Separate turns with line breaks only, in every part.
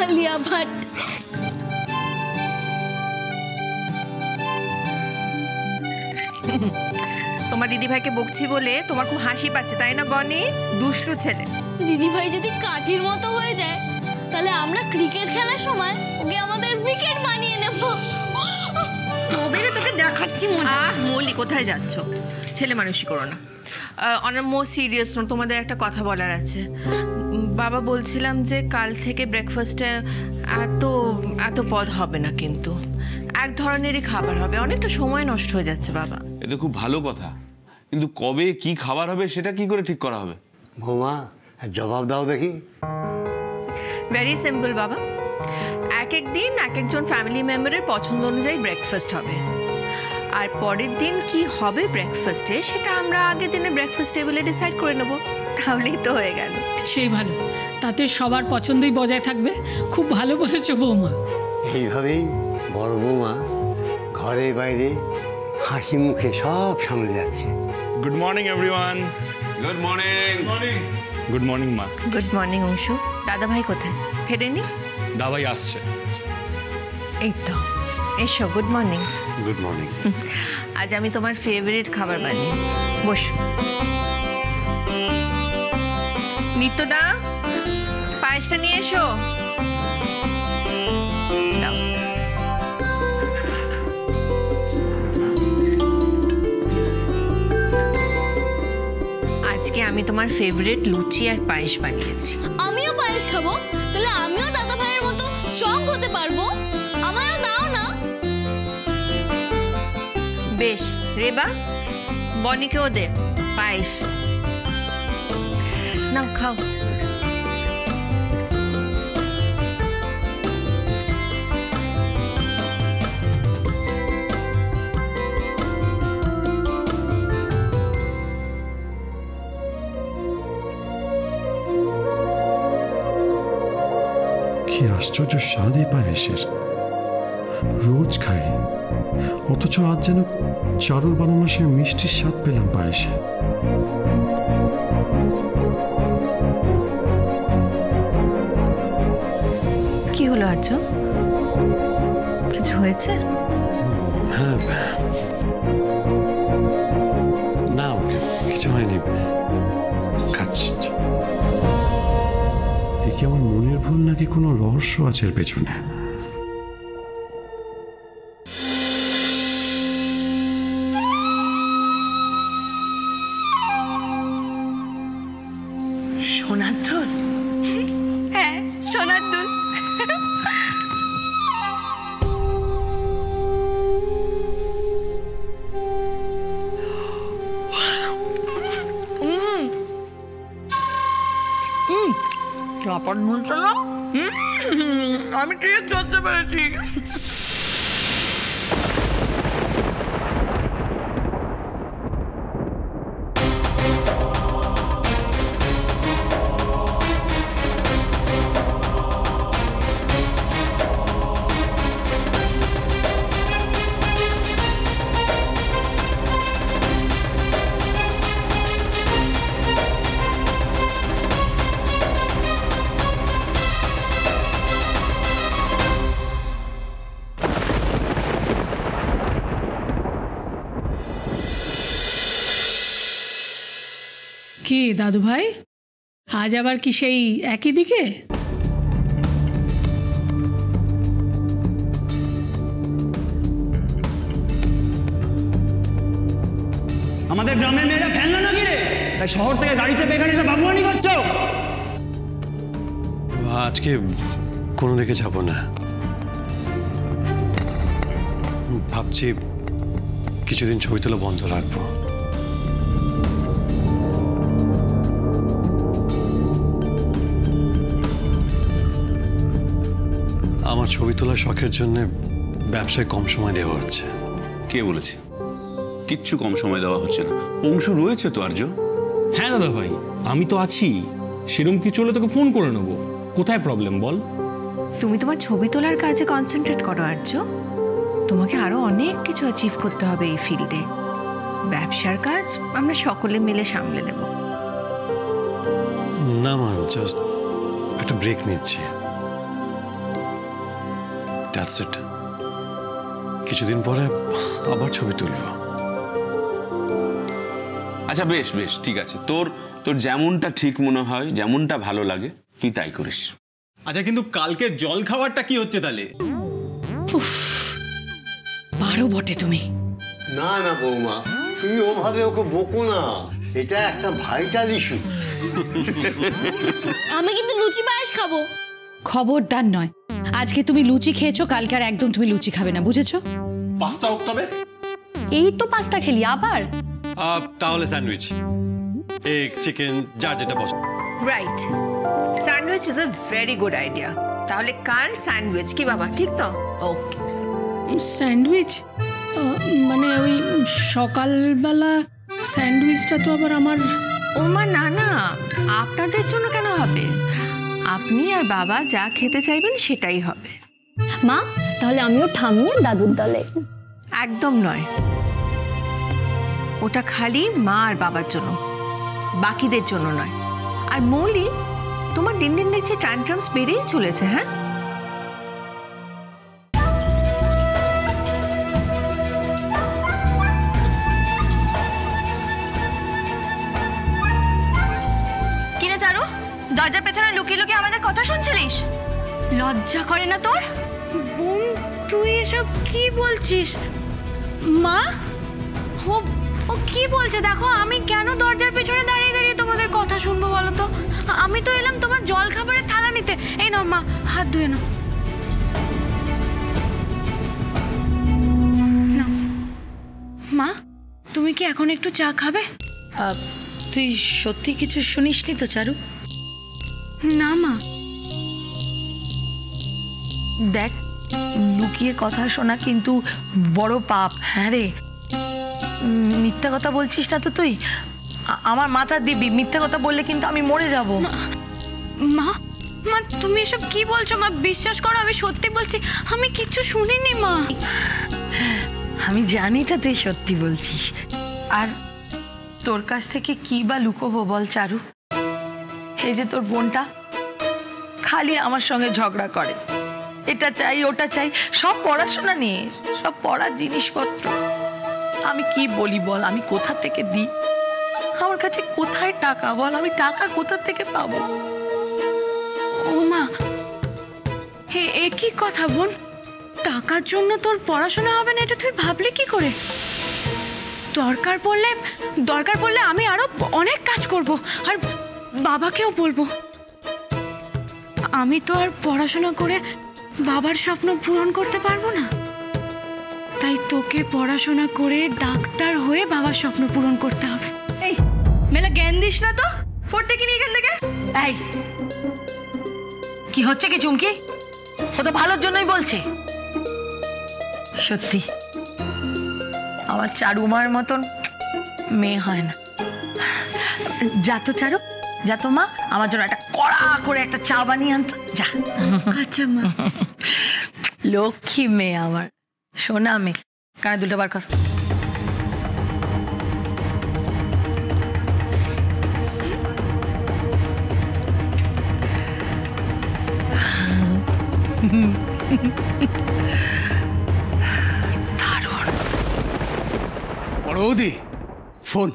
আলিয়া ভাট।
তোমার দিদিভাইকে বকছি বলে তোমার খুব হাসি পাচ্ছে তাই না বনি? দুষ্টু ছেলে।
দিদিভাই যদি কাঠির মতো হয়ে যায় তাহলে আমরা ক্রিকেট খেলার সময় ওকে আমাদের উইকেট বানিয়ে নেব।
তবে তোকে দেখাচ্ছি মজা। মৌলি কোথায় যাচ্ছ? ছেলে মানুষই করো না। On a more serious note তোমাদের একটা কথা বলার আছে। বাবা বলছিলাম যে কাল থেকে ব্রেকফাস্টে এত এত পদ হবে না, কিন্তু এক ধরনেরই খাবার হবে। অনেকটা সময় নষ্ট হয়ে যাচ্ছে বাবা।
এটা খুব ভালো কথা, কিন্তু কবে কি খাবার হবে সেটা কি করে ঠিক করা হবে?
বৌমা জবাব দাও দেখি।
ভেরি সিম্পল বাবা, এক এক দিন এক একজন ফ্যামিলি মেম্বারের পছন্দ অনুযায়ী ব্রেকফাস্ট হবে, আর পরের দিন কি হবে ব্রেকফাস্টে সেটা আমরা আগের দিনে ব্রেকফাস্ট টেবিলে ডিসাইড করে নেব। তাহলেই তো হয়ে গেল।
সেই ভালো, তাতে সবার পছন্দই বজায় থাকবে। খুব ভালো বলেছো বৌমা।
এইভাবেই বড় বৌমা ঘরে বাইরে হাসি মুখে সব সামলে যাচ্ছে।
Good morning everyone.
Good morning.
Good morning মা।
Good morning Anshu. দাদা ভাই কোথায়? ফেরেনি?
দাদাই আসছে।
এই তো এসো। Good morning.
Good morning.
আজ আমি তোমার ফেভারিট খাবার বানিয়েছি। বসো। নিত্যদা, পায়েসটা নিয়ে এসো। দাও। আজকে আমি তোমার ফেভারিট লুচি আর পায়েস বানিয়েছি।
আমিও পায়েস খাবো, তাহলে আমিও দাদা ভাইয়ের মতো স্ট্রং হতে পারবো। আমায়ও দাও না।
বেশ রেবা, বনিকেও দে পায়েস। নাও খাও।
কি আশ্চর্য স্বাদ এই পায়েসের, রোজ খাই, অথচ আজ যেন চারুর বানানো সে মিষ্টির স্বাদ পেলাম পায়েসে।
কি হলো আজ? কিছু হয়েছে?
হ্যাঁ, না কিছু হয়নি, খাচ্ছি। দেখি আমার মনের ভুল নাকি কোনো রহস্য আছে এর পেছনে।
সোনার দুল? হ্যাঁ, সোনার দুল। চাপার দুলটা না আমি ঠিক ধরতে পেরেছি।
কি দাদু ভাই, আজ আবার কি সেই একই দিকে?
আমাদের গ্রামের মেয়েরা ফেললো নাকি রে? তাই শহর থেকে গাড়িতে বেগানি সব বাবুয়ানি করছো?
আজকে কোনো দিকে যাব না, ভাবছি কিছুদিন ছবি তোলা বন্ধ রাখবো। আমার ছবি তোলার শখের জন্য ব্যবসায় কম সময় দেওয়া হচ্ছে।
কে বলেছে? কিচ্ছু কম সময় দেওয়া হচ্ছে না। অংশু রয়েছে তো আর্য।
হ্যাঁ দাদা ভাই, আমি তো আছি। সেরকম কিছু হলে তোকে ফোন করে নেবো। কোথায় প্রবলেম বল?
তুমি তোমার ছবি তোলার কাজে কনসেন্ট্রেট করো আর্য। তোমাকে আরো অনেক কিছু অ্যাচিভ করতে হবে এই ফিল্ডে। ব্যবসার কাজ আমরা সকলে মিলে সামলে নেব।
না মা, জাস্ট একটা ব্রেক নিচ্ছি। That's it. কিছুদিন পরে আবার ছবি তুলব।
আচ্ছা বেশ বেশ, ঠিক আছে, তোর তোর যেমনটা ঠিক মনে হয়, যেমনটা ভালো লাগে তুই তাই করিস।
আচ্ছা কিন্তু কালকের জল খাবারটা কি হচ্ছে তাহলে?
পারো বটে তুমি।
না না বৌমা, তুমি ওভাবে ওকে বকো না, এটা একটা ভাইটাল ইস্যু।
আমি কিন্তু লুচি পায়েস খাবো।
খবরদার নয়, আজকে তুমি লুচি খেয়েছো, কালকে আর একদম তুমি লুচি খাবে না, বুঝেছো?
পাস্তা উঠতে হবে।
এই তো পাস্তা খেলি আবার।
তাহলে স্যান্ডউইচ, এগ, চিকেন, যার যেটা পছন্দ।
Right, sandwich is a very good idea. তাহলে কাল স্যান্ডউইচ, কি বাবা ঠিক তো? ওকে।
স্যান্ডউইচ মানে ওই সকালবেলা স্যান্ডউইচটা তো আবার আমার।
ও মা না না, আপনাদের জন্য কেন হবে? আপনি আর বাবা যা খেতে চাইবেন সেটাই হবে।
মা, তাহলে আমিও ঠাম্মি দাদুর দলে।
একদম নয়, ওটা খালি মা আর বাবার জন্য, বাকিদের জন্য নয়। আর মৌলি, তোমার দিন দিন দেখছি ট্যান্ট্রামস বেড়েই চলেছে। হ্যাঁ,
কিরে চারু, দরজার পেছনে লুকিয়ে লুকিয়ে আমাদের কথা শুনছিলিস? লজ্জা করে না তোর?
বোন, তুই এসব কি বলছিস? মা, ও কি বলছে দেখো। আমি কেন দরজার পেছনে দাঁড়িয়ে দাঁড়িয়ে তোমাদের কথা শুনবো বলো তো? আমি তো এলাম তোমার জল খাবারের থালা নিতে। এই নাও মা, হাত ধুয়ে নাও। নাও। মা, তুমি কি এখন একটু চা খাবে?
তুই সত্যি কিছু শুনিসনি তো চারু?
না মা।
দেখ, লুকিয়ে কথা শোনা কিন্তু বড় পাপ। হ্যাঁ রে, মিথ্যা কথা বলছিস না তো তুই? আমার মাথা দিবি, মিথ্যা কথা বললে কিন্তু আমি মরে যাব।
মা, মা তুমি এসব কি বলছো? মা বিশ্বাস করো, আমি সত্যি বলছি, আমি কিচ্ছু শুনিনি মা।
আমি জানি তো তুই সত্যি বলছিস। আর তোর কাছ থেকে কি বা লুকোবো বল চারু? এই যে তোর বোনটা খালি আমার সঙ্গে ঝগড়া করে, এটা চাই ওটা চাই, সব পড়াশোনা নিয়ে, সব পড়ার জিনিসপত্র। আমি কি বলি বল? আমি কোথা থেকে দিই? আমার কাছে কোথায় টাকা বল? আমি টাকা কোথা থেকে পাবো?
ও মা, হে এ কি কথা বোন? টাকার জন্য তোর পড়াশোনা হবে না, এটা তুই ভাবলি কি করে? দরকার পড়লে আমি আরো অনেক কাজ করব, আর বাবাকেও বলবো। আমি তো আর পড়াশোনা করে বাবার স্বপ্ন পূরণ করতে পারবো না, তাই তোকে পড়াশোনা করে ডাক্তার হয়ে বাবার স্বপ্ন পূরণ করতে হবে।
এই মেলা জ্ঞান দিস না তো, পড়তে কিনি এখান থেকে। এই কি হচ্ছে কি চুমকি? ও তো ভালোর জন্যই বলছে। সত্যি আমার চারুমার মতন মেয়ে হয় না। যা তো চারু, যা তো মা, আমার জন্য একটা কড়া করে একটা চা বানিয়ে আনতো যা।
আচ্ছা মা।
লক্ষ্মী মেয়ে আমার, সোনা মেয়ে। কানে দুটো বার কর। দারুণ।
বড় বৌদি ফোন।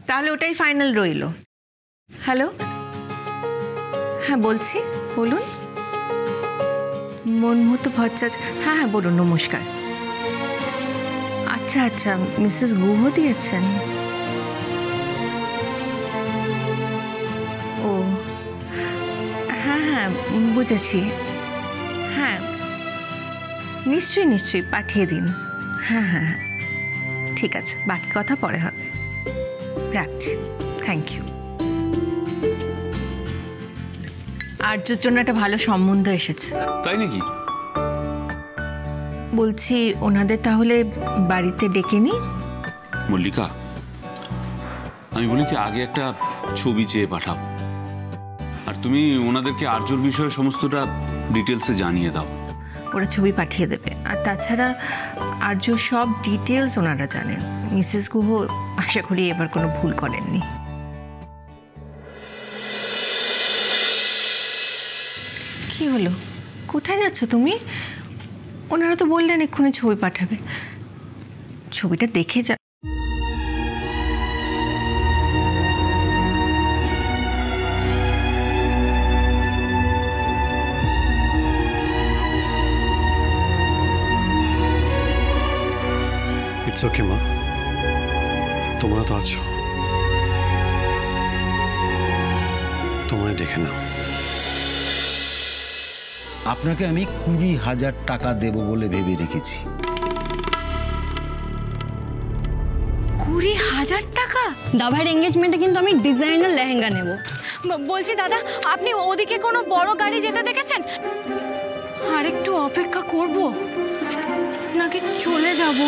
তাহলে ওটাই ফাইনাল রইল। হ্যালো, হ্যাঁ বলছি, বলুন। মনমতো ভট্টাচার্য, হ্যাঁ হ্যাঁ বলুন, নমস্কার। আচ্ছা আচ্ছা, মিসেস গুহ দিয়েছেন। ও হ্যাঁ হ্যাঁ বুঝেছি। হ্যাঁ নিশ্চয়ই নিশ্চয়ই পাঠিয়ে দিন। হ্যাঁ হ্যাঁ হ্যাঁ ঠিক আছে, বাকি কথা পরে হবে। রাখছি, থ্যাংক ইউ। আর্যর জন্য একটা ভালো সম্বন্ধ এসেছে।
তাই নাকি?
বলছি ওনাদের তাহলে বাড়িতে ডেকে নি।
মল্লিকা, আমি বলি কি আগে একটা ছবি চেয়ে পাঠাও, আর তুমি ওনাদেরকে আর্যর বিষয়ে সমস্তটা ডিটেলসে জানিয়ে দাও।
ওরা ছবি পাঠিয়ে দেবে। আর তাছাড়া আর্য সব ডিটেলস ওনারা জানেন। মিসেস গুহ আশা করি এবার কোনো ভুল করেননি। কি হলো, কোথায় যাচ্ছ তুমি? ওনারা তো বললেন এক্ষুনি ছবি পাঠাবে। ছবিটা দেখে যা।
ইটস ওকে মা, তোমরা তো আছো, তোমায় ডেকে নাও।
আপনাকে আমি 20,000 টাকা দেব বলে ভেবে রেখেছি।
20,000 টাকা?
দাভাইয়ের এঙ্গেজমেন্টে কিন্তু আমি ডিজাইনার লেহেঙ্গা নেব।
বলছি দাদা, আপনি ওদিকে কোনো বড় গাড়ি যেতে দেখেছেন? আর একটু অপেক্ষা করব নাকি চলে যাব?